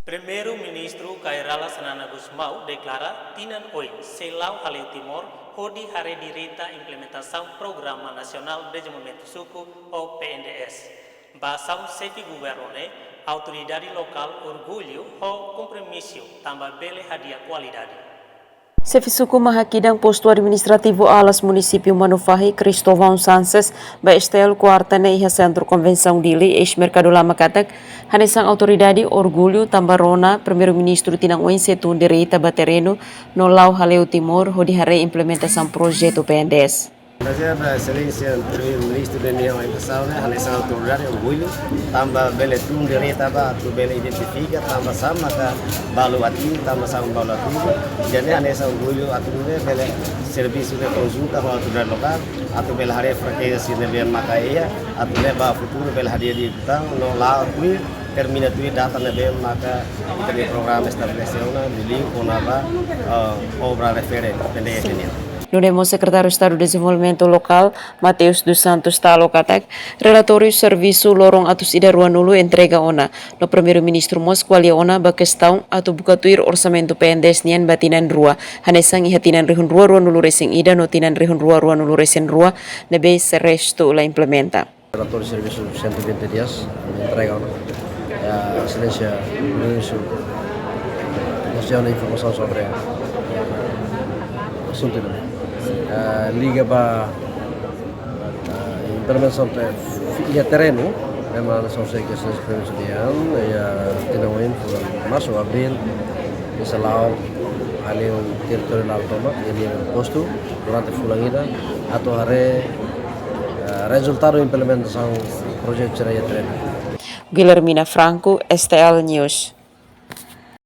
Primeiro-Ministro Cairala Sanana Gusmão declara Tinan Oi, Selau Haleu Timor, Hodi Hare Direita Implementação Programa Nacional de Desenvolvimento Suku ou PNDS. Basão Sefi Governo, autoridade local, orgulho ou compromisso, também bele hadiah qualidade. Sefisuku Mahakidang Posto Administrativo Alas Município Manufahi Cristóvão Sanches ba estel quarta na iha Centro Convenção Dili ex Mercado Lama Katak hanesang autoridade orgulho tambarona Primeiro-Ministro Tinang Oin Setu Direita Batereno no Lau Haleu Timor hodihare implementação projeto PNDS. Prazer da excelência Primeiro-Ministro da União Internacional, hanesang autoridade orgulho tambah bele tum direita ba tu bele identifica tambah sama ka balu ati tambah sama balu ati jadi hanesang orgulho atu bele serviço de consulta com a autoridade local atu bele hare frekuensi de bele makaia atu bele ba futuro bele hadir di tang no la tu termina tu data na bele maka kita di program estableciona di link onaba obra referente PNDS. No demo Secretário de Estado de Desenvolvimento Local, Mateus dos Santos Talo Katak, relatório serviço lorong atus ida ruanulu entrega ona. No Primeiro-Ministro Mosquali ona ba questão atu bukatuir orçamento PNDS nian batinan rua. Hanesang ihatinan rihun rua ruanulu resing ida no tinan rihun rua ruanulu resen rua, nebe resto la implementa. Relatório de serviço 120 dias, entrega ona. A excelência Ministro nos deu informação sobre assunto ini. Liga para implementação de terreno, memang são seis kemudian ya tinawin bulan Maret April Selau Haleu territorial toma ini posto durante fulangida atau hari resultado implementação projeto ceraya terreno. Guilhermina Franco, STL News.